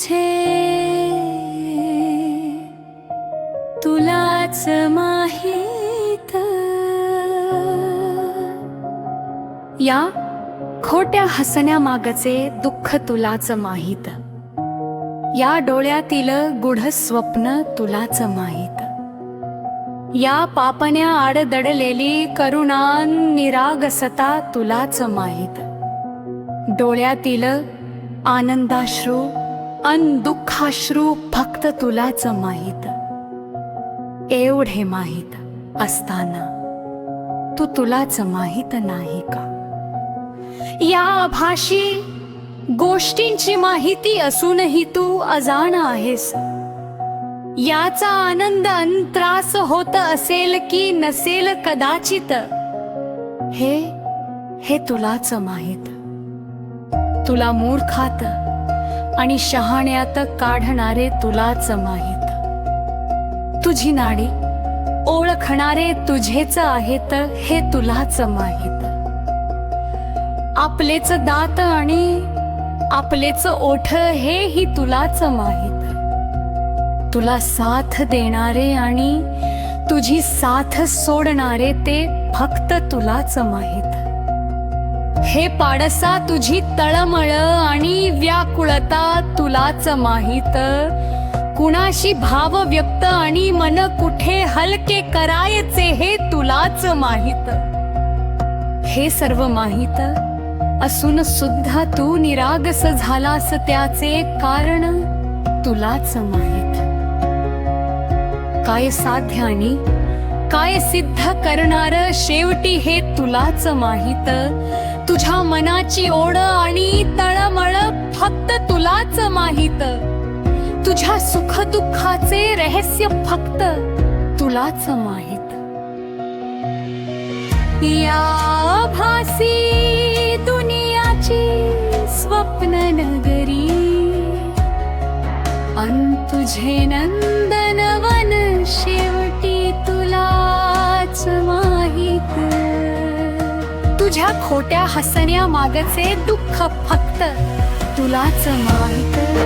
तुझे तुलाच माहीत। या खोट्या हसण्यामागचे दुःख तुलाच माहीत, या डोळ्यातील गूढ स्वप्न तुलाच माहीत, या पापण्या आडदडलेली करुणा निरागसता तुलाच माहीत, डोळ्यातील आनंदाश्रू अन दुःखाश्रू फक्त तुलाच माहीत। एवढे माहीत असताना तू तुलाच माहीत नाही का? या आभाशी गोष्टींची माहिती असूनही तू अजाण आहेस। याचा आनंद अंतरास होत असेल की नसेल कदाचित, हे तुलाच माहीत। तुला मूर्खात आणि शहाण्यात काढणारे तुलाच माहीत। तुझी नाडी ओळखणारे तुझेच आहेत हे तुलाच माहीत। आपलेच दात आणि आपलेच ओठ हेही तुलाच माहीत। तुला साथ देणारे आणि तुझी साथ सोडणारे ते फक्त तुलाच माहीत। हे पाडसा तुझी तळमळ आणि व्याकुळता तुलाच माहीत। कुणाशी भाव व्यक्त आणि मन कुठे हलके करायचे हे तुलाच माहीत। हे सर्व माहीत असून सुद्धा तू निरागस झालास त्याचे कारण तुलाच माहीत। काय साध्य आणि काय सिद्ध करणार शेवटी हे तुलाच माहीत। तुझ्या मनाची ओढ आणि तळमळ फक्त तुलाच माहीत। तुझ्या सुख दुःखाचे रहस्य फक्त तुलाच माहीत। या आभासी दुनियाची स्वप्न नगरी अन तुझे नंदनवन शेवटी तुलाच माहीत। तुझ्या खोट्या हसण्या मागचे दुःख फक्त तुलाच माहीत।